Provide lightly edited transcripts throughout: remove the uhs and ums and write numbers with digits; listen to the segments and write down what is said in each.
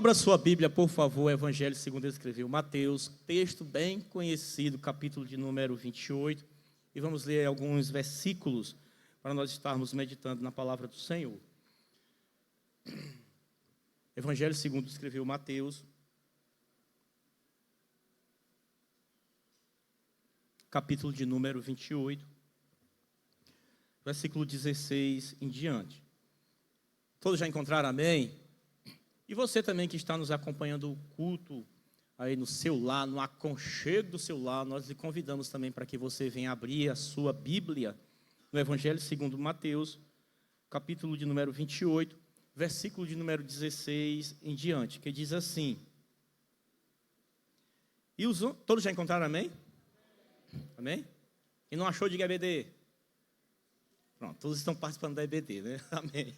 Abra sua Bíblia, por favor, Evangelho segundo escreveu Mateus, texto bem conhecido, capítulo de número 28, e vamos ler alguns versículos para nós estarmos meditando na palavra do Senhor. Evangelho segundo escreveu Mateus, capítulo de número 28, versículo 16 em diante. Todos já encontraram amém? E você também que está nos acompanhando o culto aí no seu lar, no aconchego do seu lar, nós lhe convidamos também para que você venha abrir a sua Bíblia no Evangelho segundo Mateus, capítulo de número 28, versículo de número 16 em diante, que diz assim. Todos já encontraram amém? Amém? Quem não achou, diga EBD. Pronto, todos estão participando da EBD, né? Amém.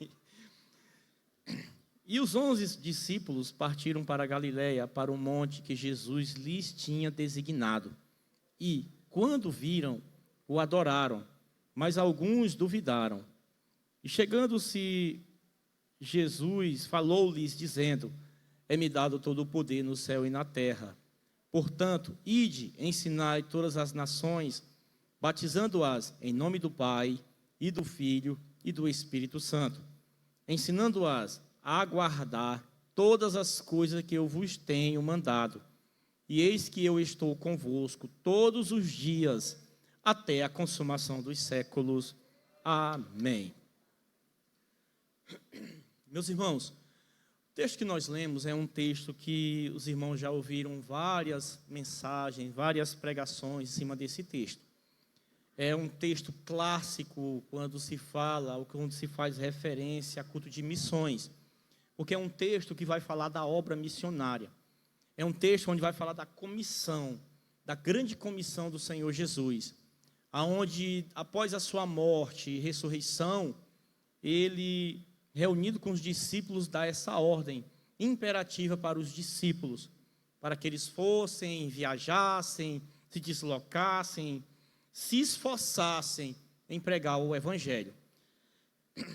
E os 11 discípulos partiram para a Galiléia, para o monte que Jesus lhes tinha designado. E, quando viram, o adoraram, mas alguns duvidaram. E chegando-se Jesus, falou-lhes, dizendo: É-me dado todo o poder no céu e na terra. Portanto, ide, ensinai todas as nações, batizando-as em nome do Pai, e do Filho, e do Espírito Santo, ensinando-as a guardar todas as coisas que eu vos tenho mandado. E eis que eu estou convosco todos os dias, até a consumação dos séculos. Amém. Meus irmãos, o texto que nós lemos é um texto que os irmãos já ouviram várias mensagens, várias pregações em cima desse texto. É um texto clássico quando se fala, ou quando se faz referência a culto de missões. Porque é um texto que vai falar da obra missionária. É um texto onde vai falar da comissão, da grande comissão do Senhor Jesus, aonde, após a sua morte e ressurreição, ele, reunido com os discípulos, dá essa ordem imperativa para os discípulos, para que eles fossem, viajassem, se deslocassem, se esforçassem em pregar o Evangelho.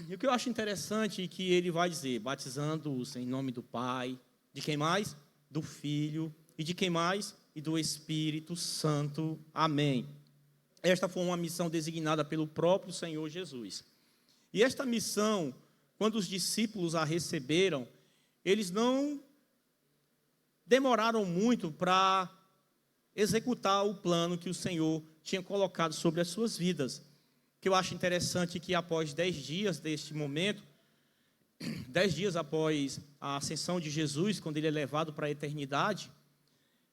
E o que eu acho interessante é que ele vai dizer, batizando-os em nome do Pai, de quem mais? Do Filho, e de quem mais? E do Espírito Santo. Amém. Esta foi uma missão designada pelo próprio Senhor Jesus. E esta missão, quando os discípulos a receberam, eles não demoraram muito para executar o plano que o Senhor tinha colocado sobre as suas vidas. Que eu acho interessante que após 10 dias deste momento, 10 dias após a ascensão de Jesus, quando ele é levado para a eternidade,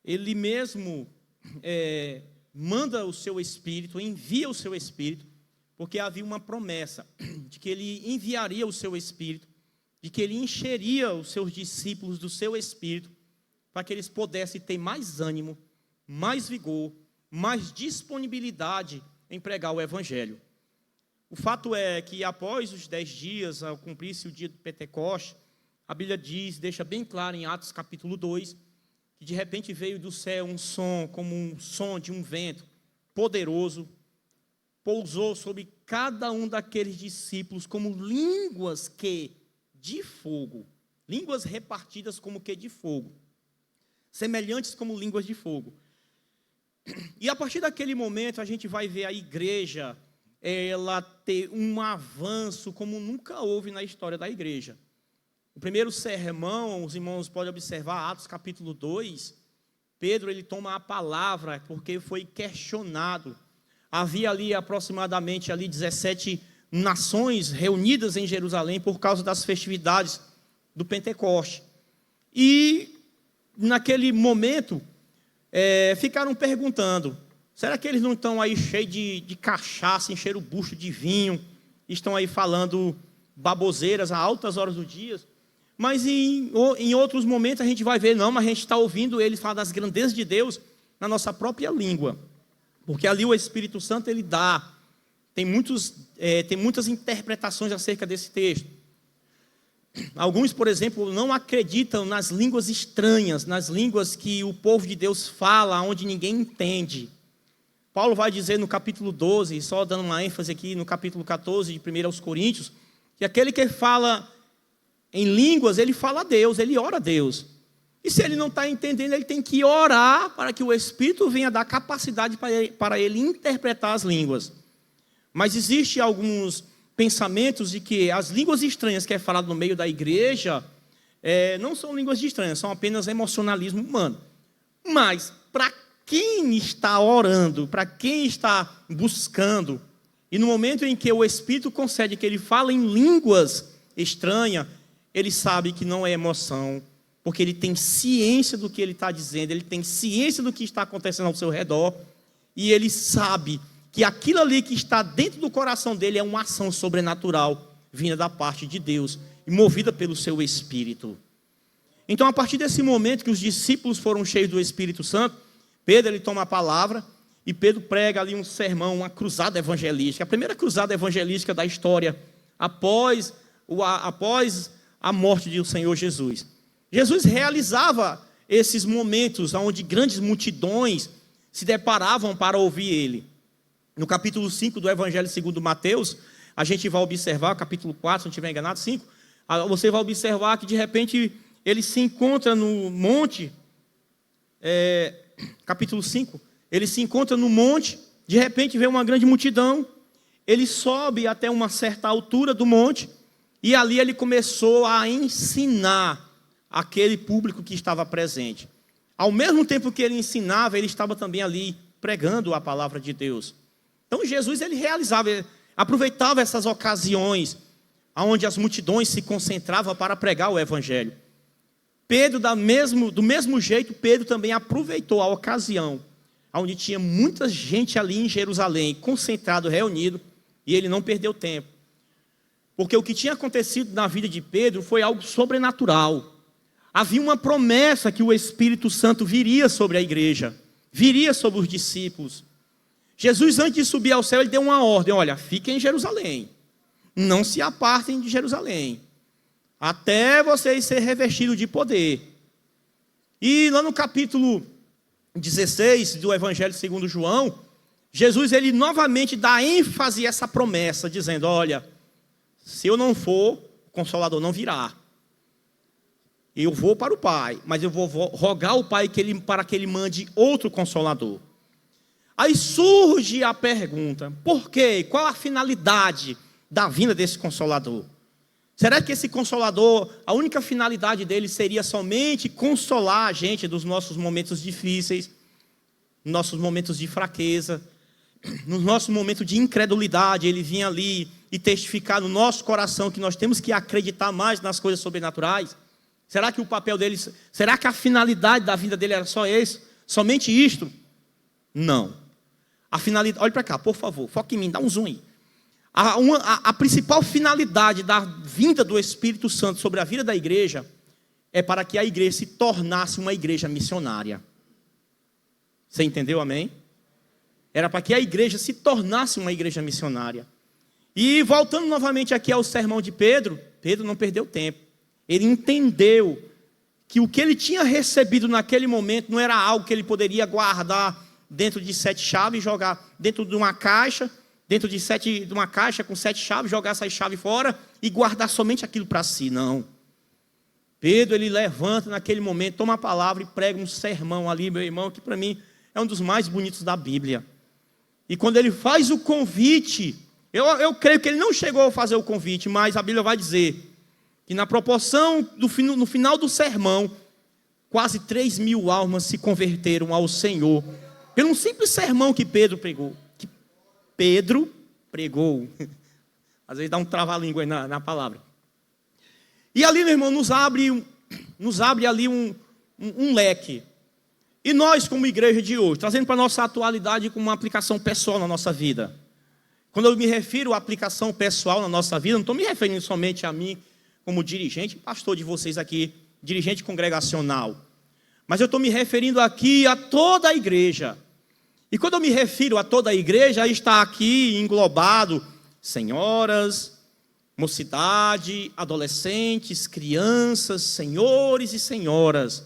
ele mesmo manda o seu Espírito, envia o seu Espírito, porque havia uma promessa de que ele enviaria o seu Espírito, de que ele encheria os seus discípulos do seu Espírito, para que eles pudessem ter mais ânimo, mais vigor, mais disponibilidade em pregar o Evangelho. O fato é que após os 10 dias, ao cumprir-se o dia do Pentecoste, a Bíblia diz, deixa bem claro em Atos capítulo 2, que de repente veio do céu um som, como um som de um vento poderoso, pousou sobre cada um daqueles discípulos como línguas de fogo, línguas repartidas como que de fogo, semelhantes como línguas de fogo. E a partir daquele momento a gente vai ver a igreja, ela ter um avanço como nunca houve na história da igreja. O primeiro sermão, os irmãos podem observar, Atos capítulo 2, Pedro ele toma a palavra porque foi questionado. Havia ali aproximadamente 17 nações reunidas em Jerusalém por causa das festividades do Pentecoste. E naquele momento ficaram perguntando: será que eles não estão aí cheios de cachaça, encheram o bucho de vinho, estão aí falando baboseiras a altas horas do dia? Mas em outros momentos a gente vai ver, não, mas a gente está ouvindo eles falar das grandezas de Deus na nossa própria língua. Porque ali o Espírito Santo, ele dá. Tem muitas interpretações acerca desse texto. Alguns, por exemplo, não acreditam nas línguas estranhas, nas línguas que o povo de Deus fala, onde ninguém entende. Paulo vai dizer no capítulo 12, só dando uma ênfase aqui no capítulo 14 de 1 aos Coríntios, que aquele que fala em línguas, ele fala a Deus, ele ora a Deus. E se ele não está entendendo, ele tem que orar para que o Espírito venha dar capacidade para ele interpretar as línguas. Mas existe alguns pensamentos de que as línguas estranhas que é falado no meio da igreja não são línguas estranhas, são apenas emocionalismo humano. Mas para quem está orando, para quem está buscando, e no momento em que o Espírito concede que ele fala em línguas estranhas, ele sabe que não é emoção, porque ele tem ciência do que ele está dizendo, ele tem ciência do que está acontecendo ao seu redor, e ele sabe que aquilo ali que está dentro do coração dele é uma ação sobrenatural, vinda da parte de Deus, e movida pelo seu Espírito. Então, a partir desse momento que os discípulos foram cheios do Espírito Santo, Pedro ele toma a palavra, e Pedro prega ali um sermão, uma cruzada evangelística, a primeira cruzada evangelística da história, após a morte do Senhor Jesus. Jesus realizava esses momentos onde grandes multidões se deparavam para ouvir ele. No capítulo 5 do Evangelho segundo Mateus, a gente vai observar, capítulo 4, se não estiver enganado, 5, você vai observar que de repente ele se encontra no monte, capítulo 5, ele se encontra no monte, de repente vê uma grande multidão, ele sobe até uma certa altura do monte, e ali ele começou a ensinar aquele público que estava presente. Ao mesmo tempo que ele ensinava, ele estava também ali pregando a palavra de Deus. Então Jesus ele aproveitava essas ocasiões onde as multidões se concentravam para pregar o evangelho. Pedro, do mesmo jeito, Pedro também aproveitou a ocasião onde tinha muita gente ali em Jerusalém, concentrado, reunido, e ele não perdeu tempo. Porque o que tinha acontecido na vida de Pedro foi algo sobrenatural. Havia uma promessa que o Espírito Santo viria sobre a igreja, viria sobre os discípulos. Jesus, antes de subir ao céu, ele deu uma ordem: olha, fiquem em Jerusalém, não se apartem de Jerusalém, até vocês serem revestidos de poder. E lá no capítulo 16 do Evangelho segundo João, Jesus ele novamente dá ênfase a essa promessa, dizendo: olha, se eu não for, o Consolador não virá. Eu vou para o Pai, mas eu vou rogar ao Pai para que Ele mande outro Consolador. Aí surge a pergunta: por quê? Qual a finalidade da vinda desse Consolador? Será que esse Consolador, a única finalidade dele seria somente consolar a gente dos nossos momentos difíceis, nossos momentos de fraqueza, nos nossos momentos de incredulidade? Ele vinha ali e testificar no nosso coração que nós temos que acreditar mais nas coisas sobrenaturais? Será que o papel dele, será que a finalidade da vida dele era só esse? Somente isto? Não. A finalidade, olhe para cá, por favor, foque em mim, dá um zoom aí. A principal finalidade da vinda do Espírito Santo sobre a vida da igreja é para que a igreja se tornasse uma igreja missionária. Você entendeu, amém? Era para que a igreja se tornasse uma igreja missionária. E voltando novamente aqui ao sermão de Pedro, Pedro não perdeu tempo. Ele entendeu que o que ele tinha recebido naquele momento não era algo que ele poderia guardar dentro de 7 chaves, jogar dentro de uma caixa, uma caixa com 7 chaves, jogar essas chaves fora e guardar somente aquilo para si. Não. Pedro, ele levanta naquele momento, toma a palavra e prega um sermão ali, meu irmão, que para mim é um dos mais bonitos da Bíblia. E quando ele faz o convite, eu creio que ele não chegou a fazer o convite, mas a Bíblia vai dizer que na proporção, no final do sermão, quase 3.000 almas se converteram ao Senhor, pelo um simples sermão que Pedro pregou. Às vezes dá um trava-língua aí na palavra. E ali, meu irmão, nos abre ali um leque. E nós, como igreja de hoje, trazendo para a nossa atualidade com uma aplicação pessoal na nossa vida. Quando eu me refiro à aplicação pessoal na nossa vida, não estou me referindo somente a mim, como dirigente, pastor de vocês aqui, dirigente congregacional. Mas eu estou me referindo aqui a toda a igreja. E quando eu me refiro a toda a igreja, aí está aqui englobado senhoras, mocidade, adolescentes, crianças, senhores e senhoras.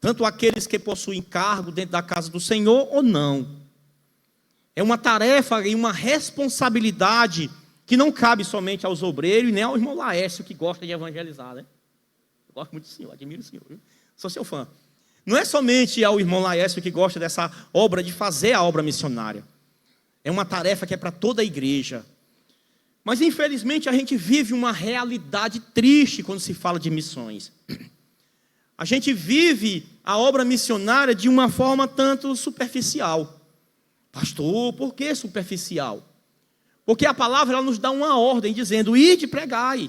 Tanto aqueles que possuem cargo dentro da casa do Senhor ou não. É uma tarefa e uma responsabilidade que não cabe somente aos obreiros e nem ao irmão Laércio que gosta de evangelizar, né? Gosto muito do senhor, admiro o senhor, viu? Sou seu fã. Não é somente ao irmão Laércio que gosta dessa obra, de fazer a obra missionária. É uma tarefa que é para toda a igreja. Mas, infelizmente, a gente vive uma realidade triste quando se fala de missões. A gente vive a obra missionária de uma forma tanto superficial. Pastor, por que superficial? Porque a palavra ela nos dá uma ordem dizendo, ide e pregai.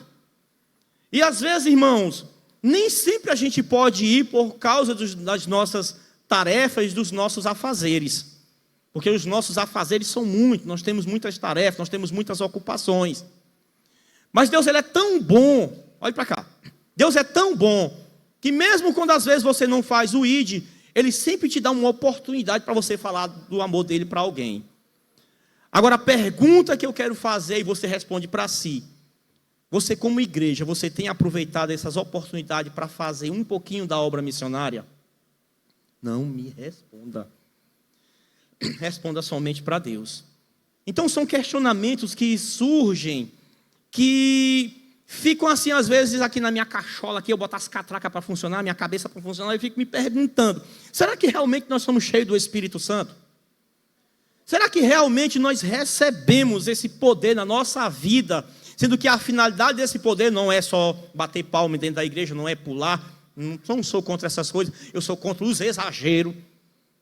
E às vezes, irmãos, nem sempre a gente pode ir por causa das nossas tarefas, dos nossos afazeres. Porque os nossos afazeres são muitos, nós temos muitas tarefas, nós temos muitas ocupações. Mas Deus ele é tão bom, olhe para cá. Deus é tão bom, que mesmo quando às vezes você não faz o ide, Ele sempre te dá uma oportunidade para você falar do amor dele para alguém. Agora a pergunta que eu quero fazer, e você responde para si. Você como igreja, você tem aproveitado essas oportunidades para fazer um pouquinho da obra missionária? Não me responda. Responda somente para Deus. Então são questionamentos que surgem, que ficam assim às vezes aqui na minha cachola, aqui eu boto as catracas para funcionar, minha cabeça para funcionar, eu fico me perguntando, será que realmente nós somos cheios do Espírito Santo? Será que realmente nós recebemos esse poder na nossa vida, sendo que a finalidade desse poder não é só bater palma dentro da igreja, não é pular, não sou contra essas coisas, eu sou contra os exageros.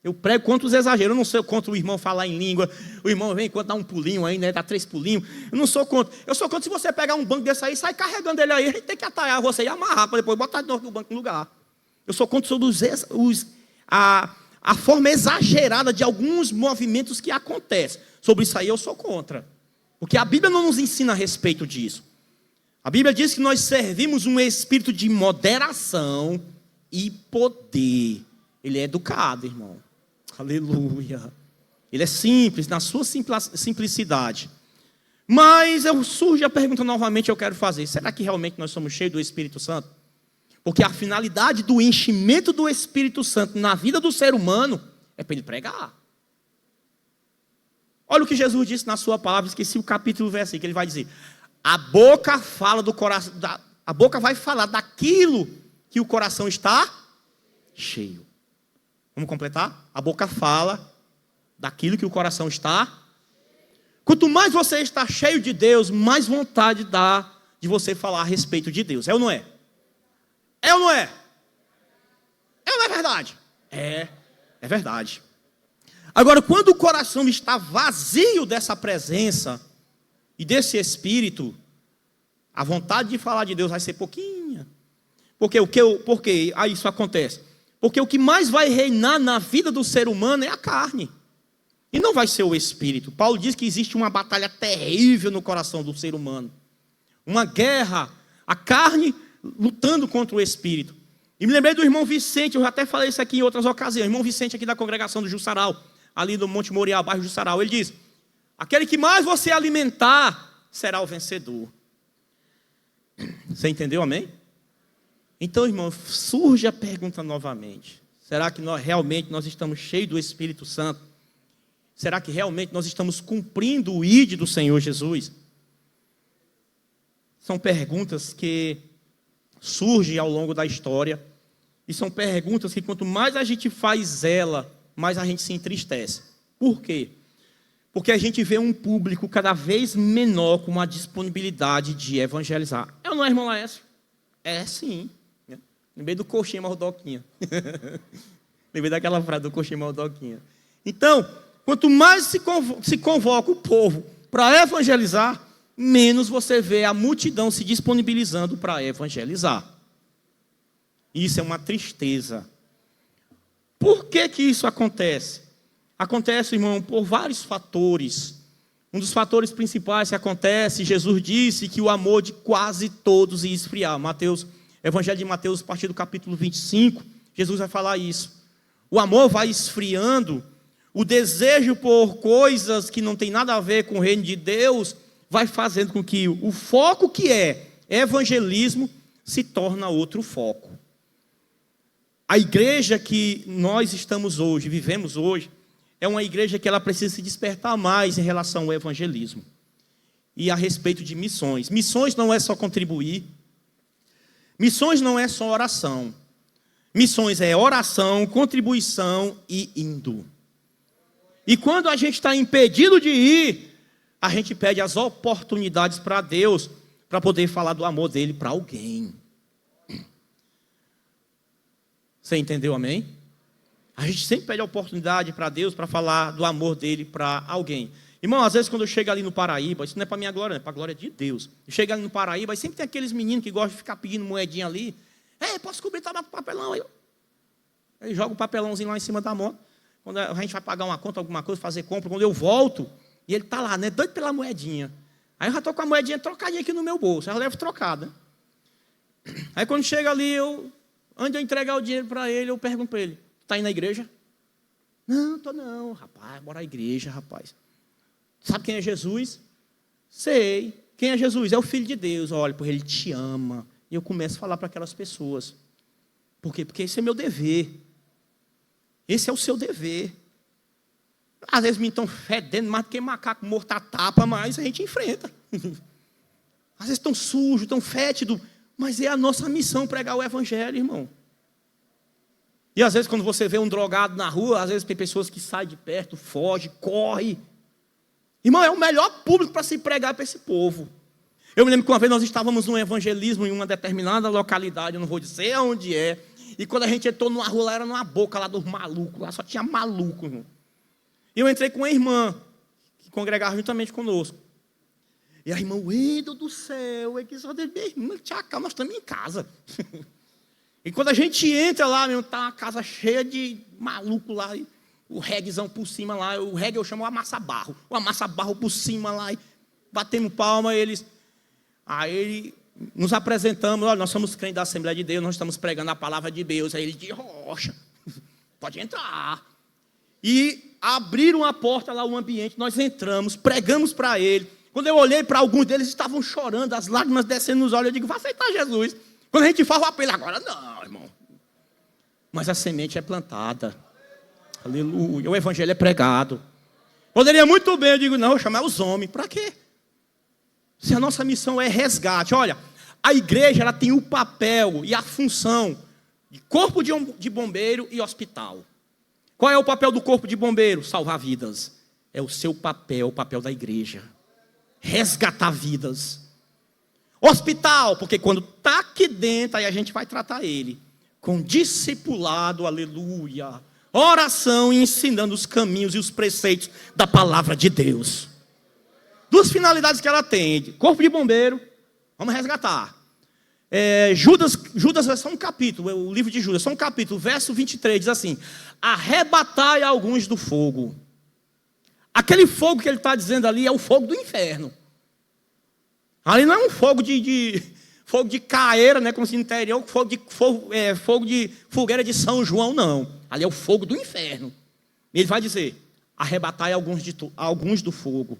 Eu prego contra os exageros, eu não sou contra o irmão falar em língua, o irmão vem enquanto dá um pulinho aí, né, dá 3 pulinhos, eu não sou contra. Eu sou contra se você pegar um banco desse aí, sai carregando ele aí, a gente tem que atalhar você e amarrar para depois botar de novo o banco no lugar. Eu sou contra a forma exagerada de alguns movimentos que acontecem. Sobre isso aí eu sou contra. Porque a Bíblia não nos ensina a respeito disso. A Bíblia diz que nós servimos um espírito de moderação e poder. Ele é educado, irmão. Aleluia. Ele é simples, na sua simplicidade. Mas surge a pergunta novamente, eu quero fazer. Será que realmente nós somos cheios do Espírito Santo? Porque a finalidade do enchimento do Espírito Santo na vida do ser humano é para ele pregar. Olha o que Jesus disse na sua palavra, esqueci o capítulo, versículo, ele vai dizer, a boca fala do coração, a boca vai falar daquilo que o coração está cheio. Vamos completar? A boca fala daquilo que o coração está. Quanto mais você está cheio de Deus, mais vontade dá de você falar a respeito de Deus. É ou não é? É ou não é? É ou não é verdade? É verdade. Agora, quando o coração está vazio dessa presença e desse Espírito, a vontade de falar de Deus vai ser pouquinha. Porque aí isso acontece? Porque o que mais vai reinar na vida do ser humano é a carne. E não vai ser o Espírito. Paulo diz que existe uma batalha terrível no coração do ser humano. Uma guerra, a carne lutando contra o Espírito. E me lembrei do irmão Vicente, eu já até falei isso aqui em outras ocasiões. O irmão Vicente aqui da congregação do Jussaral, ali do Monte Moriá, bairro Jussaral. Ele diz, aquele que mais você alimentar será o vencedor. Você entendeu, amém? Então, irmão, surge a pergunta novamente. Será que realmente nós estamos cheios do Espírito Santo? Será que realmente nós estamos cumprindo o ID do Senhor Jesus? São perguntas que surgem ao longo da história. E são perguntas que quanto mais a gente faz ela, mais a gente se entristece. Por quê? Porque a gente vê um público cada vez menor com uma disponibilidade de evangelizar. É ou não é, irmão Laércio? É sim. Lembrei do coxinha maldoquinha. Lembrei daquela frase do coxinha maldoquinha. Então, quanto mais se convoca o povo para evangelizar, menos você vê a multidão se disponibilizando para evangelizar. Isso é uma tristeza. Por que isso acontece? Acontece, irmão, por vários fatores. Um dos fatores principais que acontece, Jesus disse que o amor de quase todos ia esfriar. Evangelho de Mateus, a partir do capítulo 25, Jesus vai falar isso. O amor vai esfriando, o desejo por coisas que não tem nada a ver com o reino de Deus, vai fazendo com que o foco que é evangelismo se torna outro foco. A igreja que nós estamos hoje, vivemos hoje, é uma igreja que ela precisa se despertar mais em relação ao evangelismo. E a respeito de missões. Missões não é só contribuir. Missões não é só oração. Missões é oração, contribuição e indo. E quando a gente está impedido de ir, a gente pede as oportunidades para Deus, para poder falar do amor dele para alguém. Você entendeu, amém? A gente sempre pede a oportunidade para Deus para falar do amor dele para alguém. Irmão, às vezes quando eu chego ali no Paraíba, isso não é para minha glória, é para a glória de Deus. Eu chego ali no Paraíba e sempre tem aqueles meninos que gostam de ficar pedindo moedinha ali. Posso cobrir tabaco com papelão? Aí joga o papelãozinho lá em cima da moto. Quando a gente vai pagar uma conta, alguma coisa, fazer compra, quando eu volto, e ele está lá, né, doido pela moedinha. Aí eu já estou com a moedinha trocadinha aqui no meu bolso, eu já levo trocada. Aí quando chega ali, antes de eu entregar o dinheiro para ele, eu pergunto para ele, está indo na igreja? Não, estou não, rapaz, bora à igreja, rapaz. Sabe quem é Jesus? Sei. Quem é Jesus? É o Filho de Deus. Olha, porque ele te ama. E eu começo a falar para aquelas pessoas. Por quê? Porque esse é meu dever. Esse é o seu dever. Às vezes me estão fedendo mais do que macaco morto a tapa, mas a gente enfrenta. Às vezes estão sujos, estão fétidos, mas é a nossa missão pregar o evangelho, irmão. E às vezes quando você vê um drogado na rua, às vezes tem pessoas que saem de perto, fogem, correm. Irmão, é o melhor público para se pregar para esse povo. Eu me lembro que uma vez nós estávamos num evangelismo em uma determinada localidade, eu não vou dizer onde é, e quando a gente entrou numa rua, lá era numa boca lá dos malucos, lá só tinha maluco, irmão. E eu entrei com uma irmã, que congregava juntamente conosco. E a irmã, Deus do céu, é que só de minha irmã, tchaca, nós estamos em casa. E quando a gente entra lá, mesmo, tá uma casa cheia de maluco lá, o reguezão por cima lá, o reggae eu chamo o amassa-barro por cima lá, e batemos palma, aí nos apresentamos, olha, nós somos crentes da Assembleia de Deus, nós estamos pregando a palavra de Deus, aí ele de rocha, pode entrar. E abriram a porta lá, o ambiente, nós entramos, pregamos para ele. Quando eu olhei para alguns deles, estavam chorando, as lágrimas descendo nos olhos, eu digo, vai aceitar Jesus. Quando a gente faz o apelo, agora não, irmão. Mas a semente é plantada. Aleluia, o evangelho é pregado. Poderia muito bem, eu digo, não, vou chamar os homens. Para quê? Se a nossa missão é resgate. Olha, a igreja ela tem o papel e a função de corpo de bombeiro e hospital. Qual é o papel do corpo de bombeiro? Salvar vidas. É o seu papel, o papel da igreja. Resgatar vidas. Hospital, porque quando está aqui dentro, aí a gente vai tratar ele. Com discipulado, aleluia. Oração e ensinando os caminhos e os preceitos da palavra de Deus. Duas finalidades que ela tem. Corpo de bombeiro, vamos resgatar. Judas é só um capítulo, o livro de Judas, só um capítulo, verso 23, diz assim, arrebatai alguns do fogo. Aquele fogo que ele está dizendo ali é o fogo do inferno. Ali não é um fogo fogo de caeira, né, como se no interior, fogo de fogueira de São João, não. Ali é o fogo do inferno. Ele vai dizer, arrebatai alguns do fogo.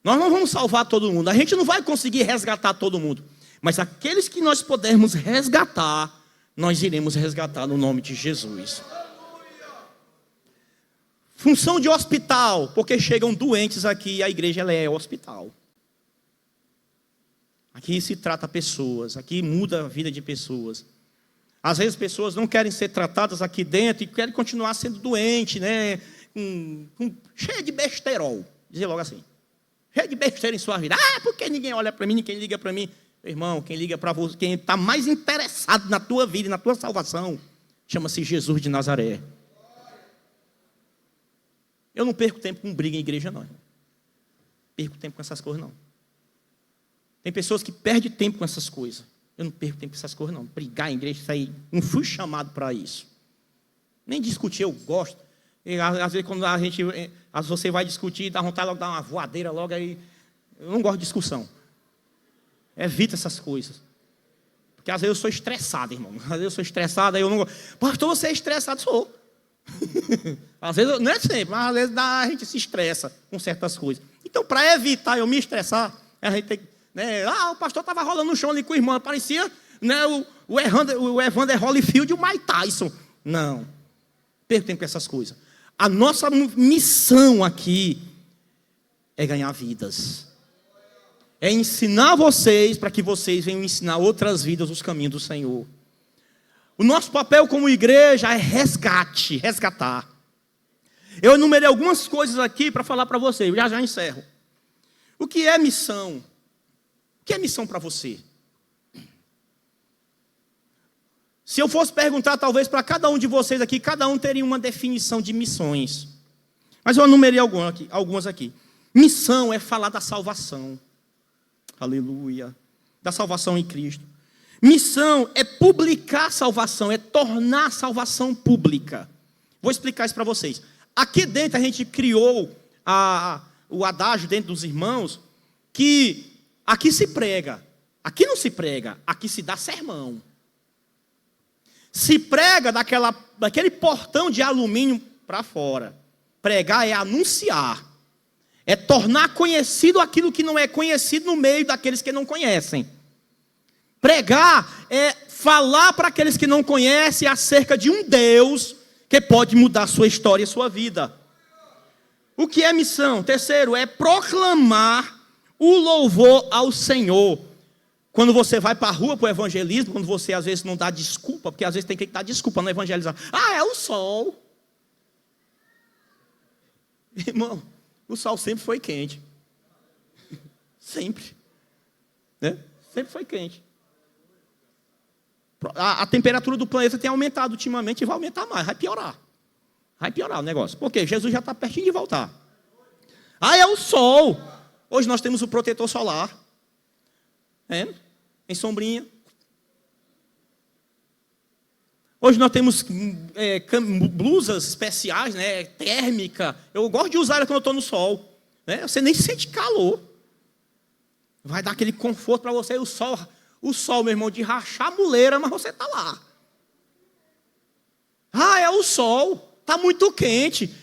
Nós não vamos salvar todo mundo, a gente não vai conseguir resgatar todo mundo. Mas aqueles que nós pudermos resgatar, nós iremos resgatar no nome de Jesus. Função de hospital, porque chegam doentes aqui e a igreja ela é hospital. Aqui se trata pessoas, aqui muda a vida de pessoas. Às vezes pessoas não querem ser tratadas aqui dentro e querem continuar sendo doentes, né? Cheia de besterol, dizer logo assim. Cheia de besteira em sua vida. Porque ninguém olha para mim, ninguém liga para mim. Irmão, quem liga para você, quem está mais interessado na tua vida e na tua salvação, chama-se Jesus de Nazaré. Eu não perco tempo com briga em igreja, não. Perco tempo com essas coisas, não. Tem pessoas que perdem tempo com essas coisas. Eu não perco tempo com essas coisas, não. Brigar em igreja, isso aí, não fui chamado para isso. Nem discutir, eu gosto. E, às vezes, quando você vai discutir, dá vontade de dar uma voadeira logo aí. Eu não gosto de discussão. Evita essas coisas. Porque às vezes eu sou estressado, irmão. Às vezes eu sou estressado, aí eu não gosto. Pastor, você é estressado? Sou. Às vezes, não é sempre, mas às vezes a gente se estressa com certas coisas. Então, para evitar eu me estressar, a gente tem que... Né, o pastor estava rolando no chão ali com o irmão. Parecia, né, o Evander Holyfield e o Mike Tyson. Não. Perco tempo com essas coisas. A nossa missão aqui é ganhar vidas. É ensinar vocês para que vocês venham ensinar outras vidas os caminhos do Senhor. O nosso papel como igreja é resgatar. Eu enumerei algumas coisas aqui para falar para vocês, já encerro. O que é missão? O que é missão para você? Se eu fosse perguntar talvez para cada um de vocês aqui, cada um teria uma definição de missões. Mas eu enumerei algumas aqui. Missão é falar da salvação. Aleluia. Da salvação em Cristo. Missão é publicar a salvação, é tornar a salvação pública. Vou explicar isso para vocês. Aqui dentro a gente criou o adágio dentro dos irmãos, que aqui se prega, aqui não se prega, aqui se dá sermão. Se prega daquele portão de alumínio para fora. Pregar é anunciar, é tornar conhecido aquilo que não é conhecido no meio daqueles que não conhecem. Pregar é falar para aqueles que não conhecem acerca de um Deus que pode mudar a sua história e a sua vida. O que é missão? Terceiro, é proclamar o louvor ao Senhor. Quando você vai para a rua para o evangelismo, quando você às vezes não dá desculpa, porque às vezes tem que dar desculpa no evangelizar. É o sol. Irmão, o sol sempre foi quente. Sempre. Né? Sempre foi quente. A temperatura do planeta tem aumentado ultimamente e vai aumentar mais, vai piorar. Vai piorar o negócio. Por quê? Jesus já está pertinho de voltar. É o sol. Hoje nós temos o protetor solar. Em sombrinha. Hoje nós temos blusas especiais, né, térmica. Eu gosto de usar ela quando eu estou no sol. Né? Você nem sente calor. Vai dar aquele conforto para você. O sol, meu irmão, de rachar a muleira, mas você está lá. É o sol. Está muito quente.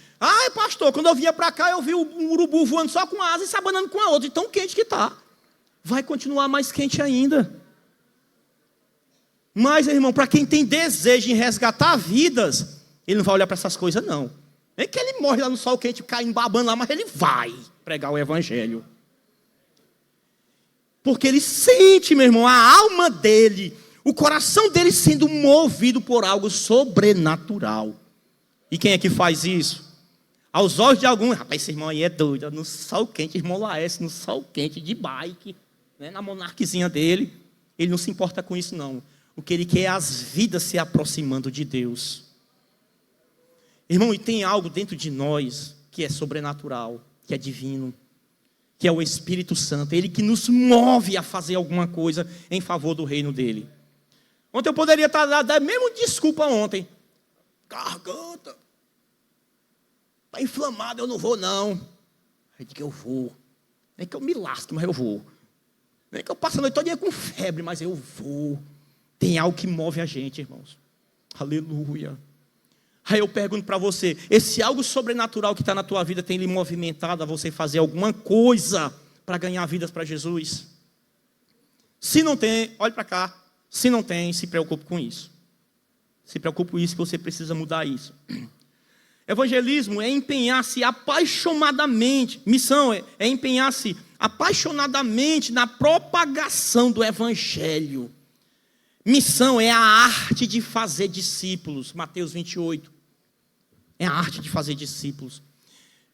Pastor, quando eu vinha para cá, eu vi um urubu voando só com a asa e se abanando com a outra. De tão quente que está. Vai continuar mais quente ainda. Mas, irmão, para quem tem desejo em resgatar vidas, ele não vai olhar para essas coisas, não. Nem que ele morre lá no sol quente, cai babando lá, mas ele vai pregar o evangelho. Porque ele sente, meu irmão, a alma dele, o coração dele sendo movido por algo sobrenatural. E quem é que faz isso? Aos olhos de alguns, rapaz, esse irmão aí é doido, no sol quente, irmão Laércio, no sol quente, de bike, né, na monarquezinha dele. Ele não se importa com isso, não. O que ele quer é as vidas se aproximando de Deus. Irmão, e tem algo dentro de nós que é sobrenatural, que é divino, que é o Espírito Santo. Ele que nos move a fazer alguma coisa em favor do reino dele. Ontem eu poderia estar dando mesmo desculpa ontem. Garganta. Está inflamado, eu não vou não. Aí digo que eu vou. Nem que eu me lasque, mas eu vou. Nem que eu passe a noite todo dia com febre, mas eu vou. Tem algo que move a gente, irmãos. Aleluia. Aí eu pergunto para você, esse algo sobrenatural que está na tua vida tem lhe movimentado a você fazer alguma coisa para ganhar vidas para Jesus? Se não tem, olhe para cá. Se não tem, se preocupe com isso. Se preocupe com isso, que você precisa mudar isso. Evangelismo é empenhar-se apaixonadamente. Missão é empenhar-se apaixonadamente na propagação do evangelho. Missão é a arte de fazer discípulos. Mateus 28. É a arte de fazer discípulos.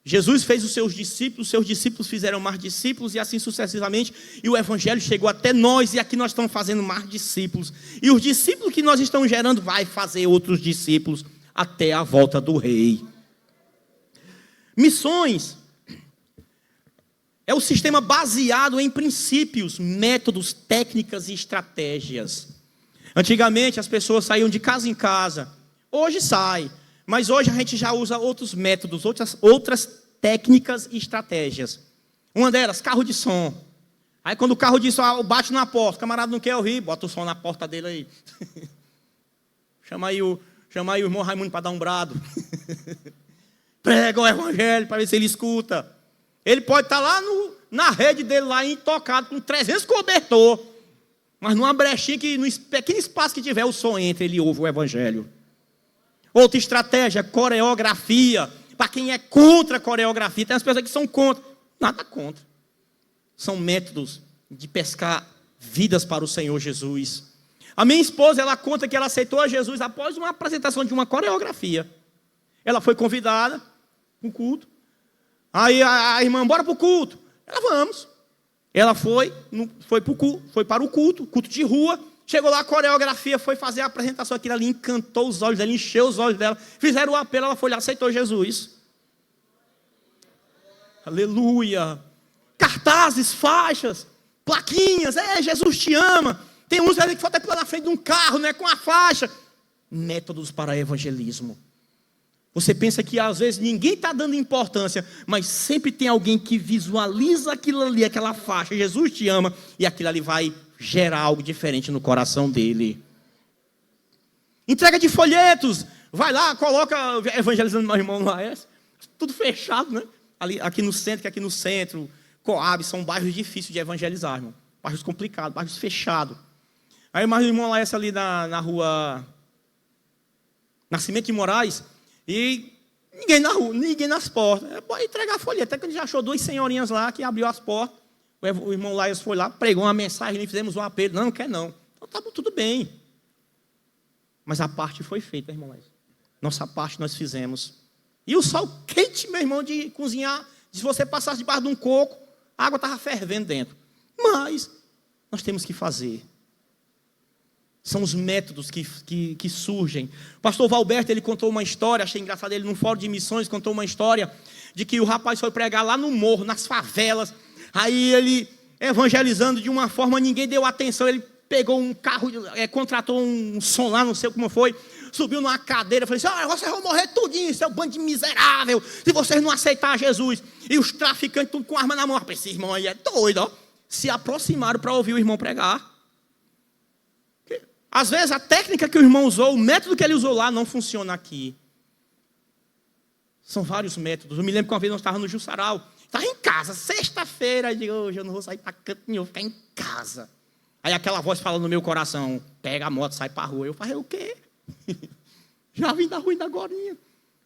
Jesus fez os seus discípulos fizeram mais discípulos, e assim sucessivamente, e o evangelho chegou até nós, e aqui nós estamos fazendo mais discípulos. E os discípulos que nós estamos gerando vai fazer outros discípulos até a volta do rei. Missões é o sistema baseado em princípios, métodos, técnicas e estratégias. Antigamente as pessoas saíam de casa em casa. Hoje sai, mas hoje a gente já usa outros métodos, outras técnicas e estratégias. Uma delas, carro de som. Aí quando o carro de som bate na porta, o camarada não quer ouvir, bota o som na porta dele aí. Chama aí o irmão Raimundo para dar um brado. Prega o evangelho para ver se ele escuta. Ele pode estar lá na rede dele, lá intocado, com 300 cobertor. Mas numa brechinha, que no pequeno espaço que tiver, o som entra, ele ouve o evangelho. Outra estratégia, coreografia. Para quem é contra a coreografia, tem as pessoas que são contra. Nada contra. São métodos, de pescar vidas para o Senhor Jesus. A minha esposa, ela conta que ela aceitou a Jesus após uma apresentação de uma coreografia. Ela foi convidada para o culto. Aí a irmã, bora para o culto. Ela, vamos. Ela foi para o culto de rua. Chegou lá, a coreografia, foi fazer a apresentação. Aquilo ali encantou os olhos dela, encheu os olhos dela. Fizeram o apelo, ela foi lá, aceitou Jesus. Aleluia. Cartazes, faixas, plaquinhas. Jesus te ama. Tem uns ali que foram até na frente de um carro, né, com a faixa. Métodos para evangelismo. Você pensa que às vezes ninguém está dando importância, mas sempre tem alguém que visualiza aquilo ali, aquela faixa, Jesus te ama, e aquilo ali vai gerar algo diferente no coração dele. Entrega de folhetos, vai lá, coloca, evangelizando meu irmão Laércio, tudo fechado, né? Aqui no centro, Coab, são bairros difíceis de evangelizar, irmão. Bairros complicados, bairros fechados. Aí mais o irmão Laércio ali na rua Nascimento de Moraes, e ninguém na rua, ninguém nas portas. Pode entregar a folha. Até que ele já achou 2 senhorinhas lá que abriu as portas. O irmão Laias foi lá, pregou uma mensagem, e fizemos um apelo. Não quer não. Então tá tudo bem. Mas a parte foi feita, irmão Laias. Nossa parte nós fizemos. E o sol quente, meu irmão, de cozinhar. Se você passasse debaixo de um coco, a água estava fervendo dentro. Mas nós temos que fazer. São os métodos que surgem. O pastor Valberto, ele contou uma história, achei engraçado, ele num fórum de missões contou uma história de que o rapaz foi pregar lá no morro, nas favelas. Aí ele, evangelizando de uma forma, ninguém deu atenção. Ele pegou um carro, contratou um som lá, não sei como foi, subiu numa cadeira, falou assim, vocês vão morrer tudinho, seu bando de miserável, se vocês não aceitarem Jesus. E os traficantes, tudo com arma na mão. Esse irmão aí é doido, ó. Se aproximaram para ouvir o irmão pregar. Às vezes a técnica que o irmão usou, o método que ele usou lá, não funciona aqui. São vários métodos. Eu me lembro que uma vez nós estávamos no Jussaral. Estava em casa, sexta-feira. Eu digo, hoje eu não vou sair para canto nenhum, vou ficar em casa. Aí aquela voz fala no meu coração, pega a moto, sai para a rua. Eu falei, o quê? Já vim da rua ainda agorinha.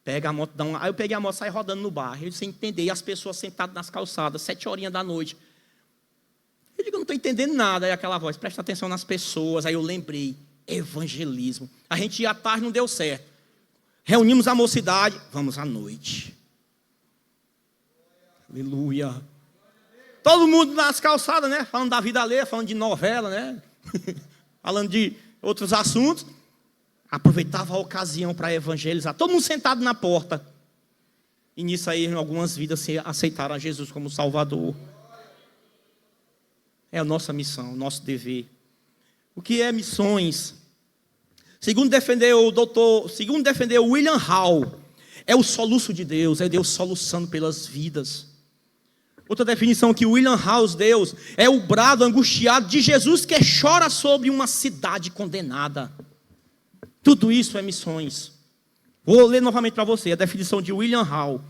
Pega a moto, Aí eu peguei a moto, saí rodando no bairro. Eu sem entender, e as pessoas sentadas nas calçadas, 7h da noite. Eu digo, eu não estou entendendo nada. Aí aquela voz, presta atenção nas pessoas. Aí eu lembrei, evangelismo. A gente ia à tarde, não deu certo. Reunimos a mocidade, vamos à noite. Aleluia. Todo mundo nas calçadas, né? Falando da vida alheia, falando de novela, né? Falando de outros assuntos. Aproveitava a ocasião para evangelizar. Todo mundo sentado na porta. E nisso aí, algumas vidas aceitaram a Jesus como Salvador. É a nossa missão, o nosso dever. O que é missões? Segundo defendeu o William Hall, é o soluço de Deus, é Deus soluçando pelas vidas. Outra definição que o William Hall deu é o brado angustiado de Jesus que chora sobre uma cidade condenada. Tudo isso é missões. Vou ler novamente para você a definição de William Hall.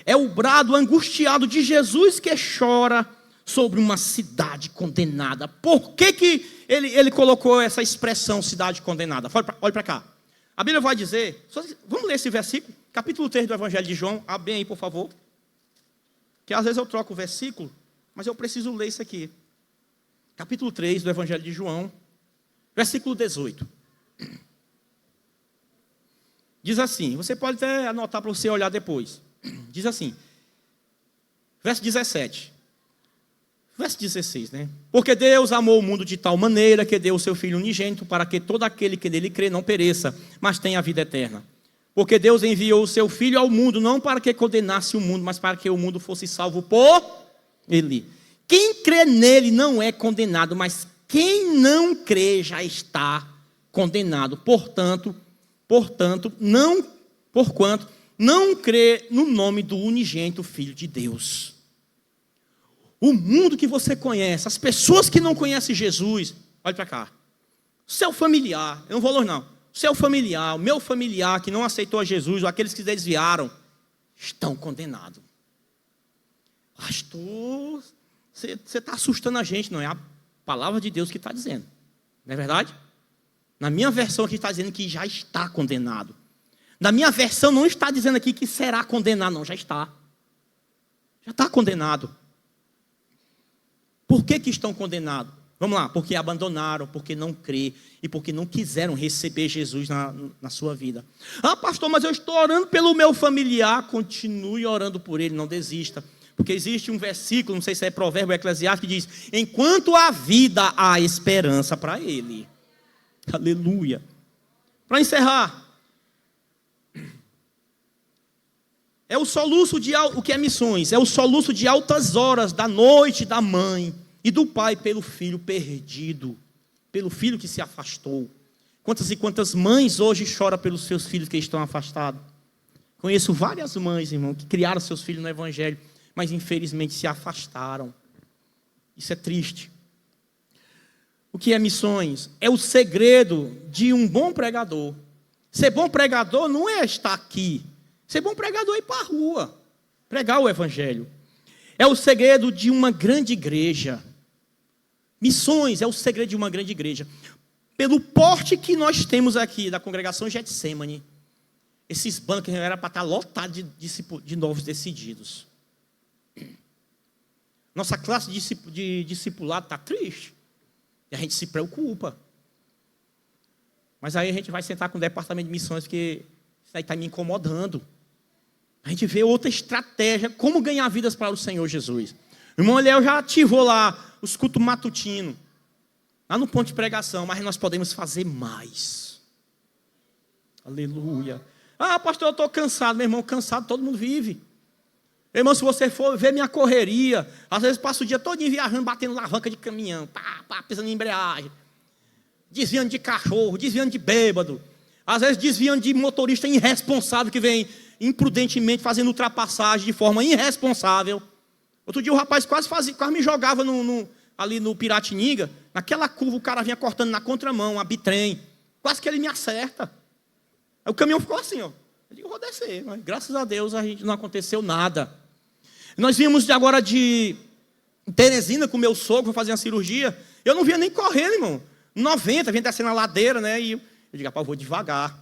É o brado angustiado de Jesus que chora sobre uma cidade condenada. Por que ele colocou essa expressão cidade condenada? Olha para cá. A Bíblia vai dizer, vamos ler esse versículo, capítulo 3 do Evangelho de João, abre bem aí, por favor. Que às vezes eu troco o versículo, mas eu preciso ler isso aqui. Capítulo 3 do Evangelho de João, versículo 18. Diz assim, você pode até anotar para você olhar depois. Diz assim, verso 17. Verso 16, né? Porque Deus amou o mundo de tal maneira que deu o seu Filho unigênito para que todo aquele que nele crê não pereça, mas tenha a vida eterna. Porque Deus enviou o seu Filho ao mundo, não para que condenasse o mundo, mas para que o mundo fosse salvo por ele. Quem crê nele não é condenado, mas quem não crê já está condenado. Porquanto não crê no nome do unigênito Filho de Deus. O mundo que você conhece, as pessoas que não conhecem Jesus, olha para cá. Seu familiar, eu não vou longe não. Seu familiar, o meu familiar que não aceitou a Jesus, ou aqueles que desviaram, estão condenados. Pastor, você está assustando a gente, não é a palavra de Deus que está dizendo. Não é verdade? Na minha versão aqui está dizendo que já está condenado. Na minha versão não está dizendo aqui que será condenado, não, já está. Já está condenado. Por que estão condenados? Vamos lá, porque abandonaram, porque não crê e porque não quiseram receber Jesus na sua vida. Ah, pastor, mas eu estou orando pelo meu familiar. Continue orando por ele, não desista. Porque existe um versículo, não sei se é Provérbio ou Eclesiastes, que diz: enquanto há vida, há esperança para ele. Aleluia. Para encerrar, é o soluço de o que é missões? É o soluço de altas horas da noite da mãe e do pai pelo filho perdido, pelo filho que se afastou. Quantas e quantas mães hoje choram pelos seus filhos que estão afastados? Conheço várias mães, irmão, que criaram seus filhos no Evangelho, mas infelizmente se afastaram. Isso é triste. O que é missões? É o segredo de um bom pregador. Ser bom pregador não é estar aqui. Ser bom pregador é ir para a rua, pregar o Evangelho. É o segredo de uma grande igreja. Missões é o segredo de uma grande igreja. Pelo porte que nós temos aqui da congregação Getsemane, esses bancos eram para estar lotados de novos decididos. Nossa classe de discipulado está triste. E a gente se preocupa. Mas aí a gente vai sentar com o departamento de missões, porque isso aí está me incomodando. A gente vê outra estratégia, como ganhar vidas para o Senhor Jesus. O irmão Eliel já ativou lá os cultos matutinos, lá no ponto de pregação, mas nós podemos fazer mais. Aleluia. Ah, pastor, eu estou cansado. Meu irmão, cansado todo mundo vive. Meu irmão, se você for ver minha correria, às vezes passo o dia todo viajando, batendo alavanca de caminhão, pisando em embreagem, desviando de cachorro, desviando de bêbado, às vezes desviando de motorista irresponsável que vem imprudentemente fazendo ultrapassagem de forma irresponsável. Outro dia o rapaz quase me jogava ali no Piratininga, naquela curva o cara vinha cortando na contramão, a bitrem, quase que ele me acerta. Aí o caminhão ficou assim, ó. Eu digo, vou descer, mas graças a Deus a gente não aconteceu nada. Nós vimos agora de Teresina com meu sogro fazer uma cirurgia, eu não via nem correndo, irmão. 90, vinha descendo a ladeira, né? E eu digo, rapaz, eu vou devagar.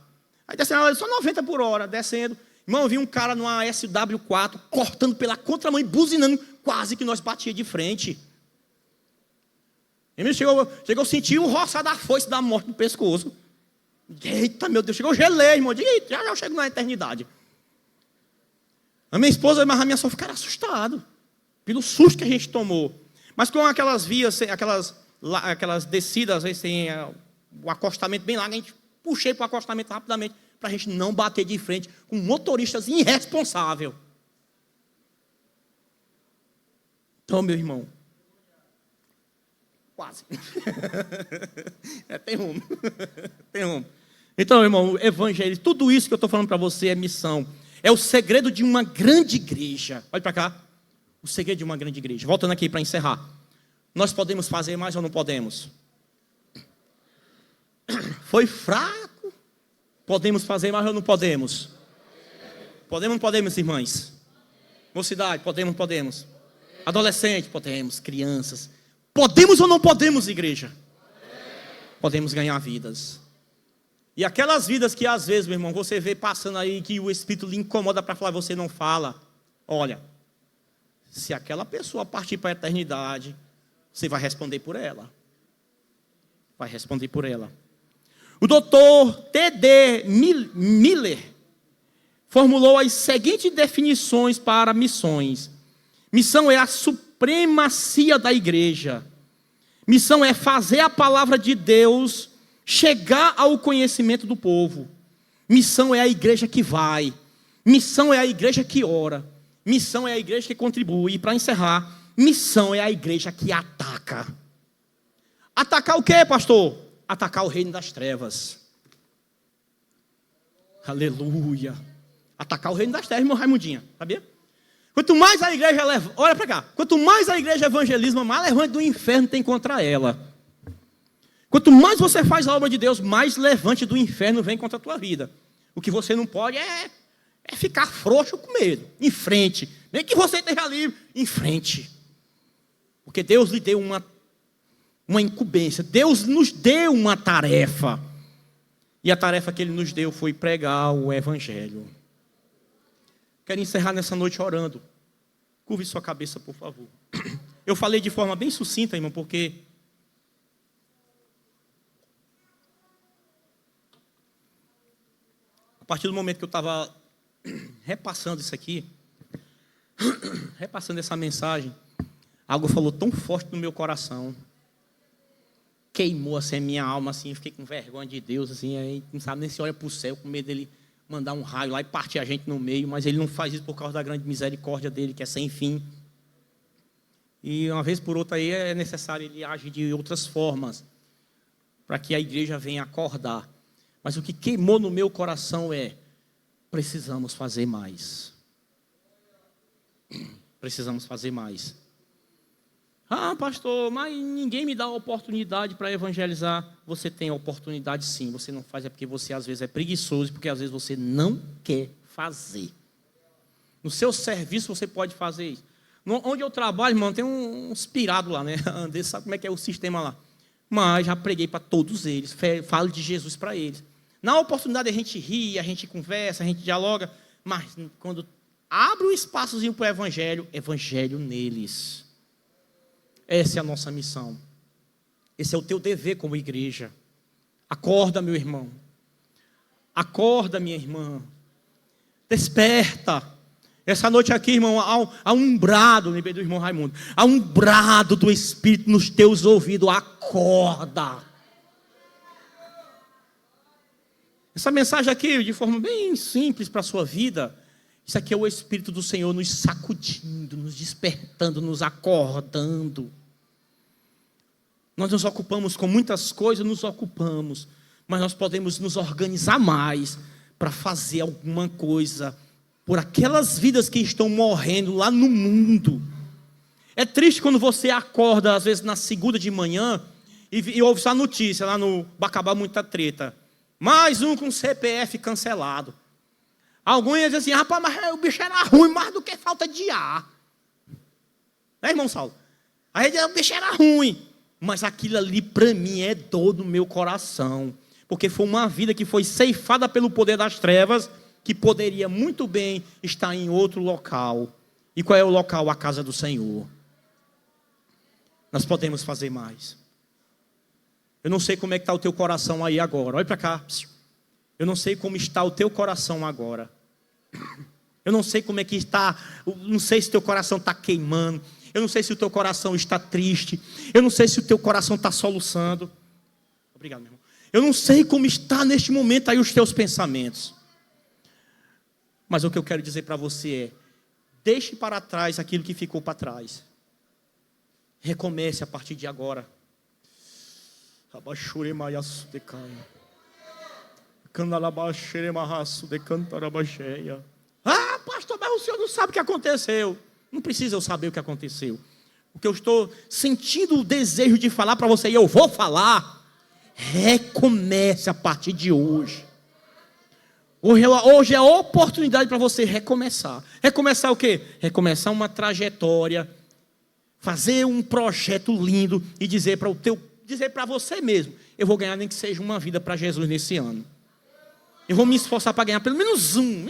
Aí descendo a ladeira, só 90 por hora, descendo. Irmão, eu vi um cara numa SW4, cortando pela contramão e buzinando, quase que nós batia de frente. Ele chegou a sentir o roçar da foice da morte no pescoço. Eita, meu Deus, chegou gelei, irmão. Diga, já eu chego na eternidade. A minha esposa e a minha sogra ficaram assustados pelo susto que a gente tomou. Mas com aquelas vias, aquelas descidas, às vezes tem o acostamento bem largo, a gente puxei para o acostamento rapidamente, para a gente não bater de frente com motoristas irresponsáveis. Então, meu irmão, quase. Tem rumo. Tem rumo. Então, irmão, evangelho, tudo isso que eu estou falando para você é missão. É o segredo de uma grande igreja. Olha para cá. O segredo de uma grande igreja. Voltando aqui para encerrar. Nós podemos fazer mais ou não podemos? Foi fraco. Podemos fazer mais ou não podemos? Podemos ou não podemos, irmãs? Mocidade, podemos ou não podemos? Adolescente, podemos. Crianças. Podemos ou não podemos, igreja? Podemos ganhar vidas. E aquelas vidas que às vezes, meu irmão, você vê passando aí, que o Espírito lhe incomoda para falar, você não fala. Olha, se aquela pessoa partir para a eternidade, você vai responder por ela. Vai responder por ela. O doutor T.D. Miller formulou as seguintes definições para missões. Missão é a supremacia da igreja. Missão é fazer a palavra de Deus chegar ao conhecimento do povo. Missão é a igreja que vai. Missão é a igreja que ora. Missão é a igreja que contribui. E para encerrar, missão é a igreja que ataca. Atacar o quê, pastor? Atacar o reino das trevas. Aleluia. Atacar o reino das trevas, irmão Raimundinha, sabia? Quanto mais a igreja leva, olha para cá, quanto mais a igreja evangelismo, mais levante do inferno tem contra ela. Quanto mais você faz a obra de Deus, mais levante do inferno vem contra a tua vida. O que você não pode é ficar frouxo com medo. Em frente. Nem que você esteja livre, em frente. Porque Deus lhe deu uma incumbência. Deus nos deu uma tarefa. E a tarefa que Ele nos deu foi pregar o Evangelho. Quero encerrar nessa noite orando. Curve sua cabeça, por favor. Eu falei de forma bem sucinta, irmão, porque a partir do momento que eu estava repassando isso aqui, repassando essa mensagem, algo falou tão forte no meu coração, queimou assim a minha alma, assim, eu fiquei com vergonha de Deus, assim, aí não sabe nem se olha para o céu, com medo dele mandar um raio lá e partir a gente no meio, mas ele não faz isso por causa da grande misericórdia dele, que é sem fim. E uma vez por outra aí é necessário ele agir de outras formas, para que a igreja venha acordar. Mas o que queimou no meu coração é: precisamos fazer mais. Precisamos fazer mais. Ah, pastor, mas ninguém me dá a oportunidade para evangelizar. Você tem a oportunidade sim, você não faz é porque você às vezes é preguiçoso, porque às vezes você não quer fazer. No seu serviço você pode fazer isso. Onde eu trabalho, irmão, tem uns pirados lá, né? André sabe como é que é o sistema lá. Mas já preguei para todos eles, falo de Jesus para eles. Na oportunidade a gente ri, a gente conversa, a gente dialoga, mas quando abre um espaçozinho para o evangelho neles. Essa é a nossa missão. Esse é o teu dever como igreja. Acorda, meu irmão. Acorda, minha irmã. Desperta. Essa noite aqui, irmão, há um brado, lembrei do irmão Raimundo, há um brado do Espírito nos teus ouvidos. Acorda. Essa mensagem aqui, de forma bem simples para a sua vida, isso aqui é o Espírito do Senhor nos sacudindo, nos despertando, nos acordando. Nós nos ocupamos com muitas coisas, mas nós podemos nos organizar mais para fazer alguma coisa por aquelas vidas que estão morrendo lá no mundo. É triste quando você acorda, às vezes na segunda de manhã, e ouve essa notícia lá no Bacabal, muita treta. Mais um com CPF cancelado. Alguns dizem assim: rapaz, mas o bicho era ruim mais do que falta de ar. Né, irmão Saulo? Aí o bicho era ruim. Mas aquilo ali para mim é dor no meu coração. Porque foi uma vida que foi ceifada pelo poder das trevas, que poderia muito bem estar em outro local. E qual é o local? A casa do Senhor. Nós podemos fazer mais. Eu não sei como é que está o teu coração aí agora. Olha para cá. Eu não sei como está o teu coração agora. Eu não sei como é que está. Não sei se teu coração está queimando. Eu não sei se o teu coração está triste. Eu não sei se o teu coração está soluçando. Obrigado, meu irmão. Eu não sei como está neste momento aí os teus pensamentos. Mas o que eu quero dizer para você é: deixe para trás aquilo que ficou para trás. Recomece a partir de agora. Ah, pastor, mas o senhor não sabe o que aconteceu. Não precisa eu saber o que aconteceu. O que eu estou sentindo o desejo de falar para você, e eu vou falar: recomece a partir de hoje. Hoje é a oportunidade para você recomeçar. Recomeçar o quê? Recomeçar uma trajetória, fazer um projeto lindo e dizer para você mesmo: eu vou ganhar nem que seja uma vida para Jesus nesse ano. Eu vou me esforçar para ganhar pelo menos um.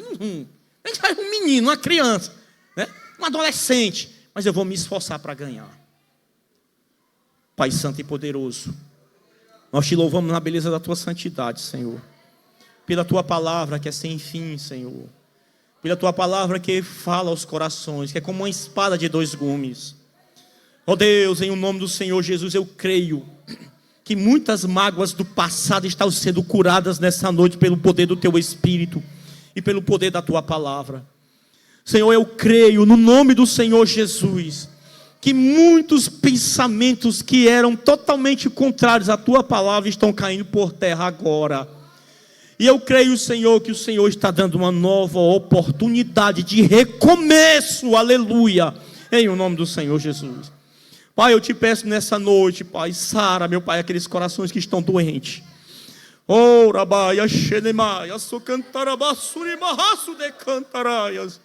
Nem que seja um menino, uma criança, né? Um adolescente, mas eu vou me esforçar para ganhar. Pai Santo e Poderoso, nós te louvamos na beleza da tua santidade, Senhor. Pela tua palavra que é sem fim, Senhor. Pela tua palavra que fala aos corações, que é como uma espada de dois gumes. Ó Deus, em o nome do Senhor Jesus, eu creio que muitas mágoas do passado estão sendo curadas nessa noite pelo poder do teu Espírito e pelo poder da tua palavra. Senhor, eu creio no nome do Senhor Jesus que muitos pensamentos que eram totalmente contrários à tua palavra estão caindo por terra agora. E eu creio, Senhor, que o Senhor está dando uma nova oportunidade de recomeço, aleluia, em o nome do Senhor Jesus. Pai, eu te peço nessa noite, Pai, sara, meu Pai, aqueles corações que estão doentes. Oh, rabaia, xenemaia, socantarabassuri, marraço de cantaraias.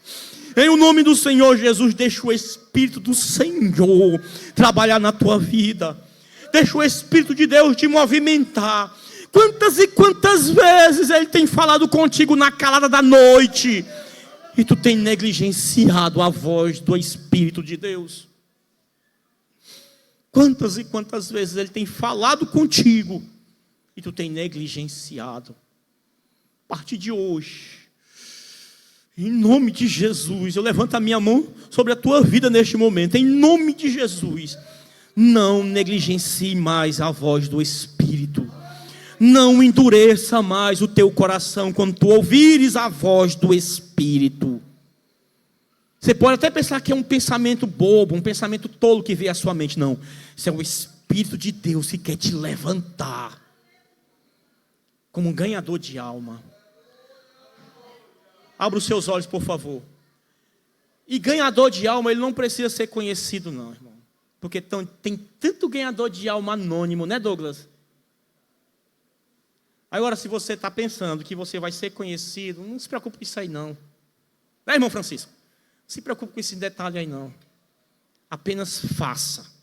Em o nome do Senhor Jesus, deixa o Espírito do Senhor trabalhar na tua vida. Deixa o Espírito de Deus te movimentar. Quantas e quantas vezes Ele tem falado contigo na calada da noite e tu tem negligenciado a voz do Espírito de Deus. Quantas e quantas vezes Ele tem falado contigo e tu tem negligenciado. A partir de hoje, em nome de Jesus, eu levanto a minha mão sobre a tua vida neste momento. Em nome de Jesus, não negligencie mais a voz do Espírito. Não endureça mais o teu coração quando tu ouvires a voz do Espírito. Você pode até pensar que é um pensamento bobo, um pensamento tolo que vem à sua mente. Não, isso é o Espírito de Deus que quer te levantar como um ganhador de alma. Abra os seus olhos, por favor. E ganhador de alma, ele não precisa ser conhecido não, irmão. Porque tem tanto ganhador de alma anônimo, né, Douglas? Agora, se você está pensando que você vai ser conhecido, não se preocupe com isso aí não. Né, irmão Francisco? Não se preocupe com esse detalhe aí não. Apenas faça.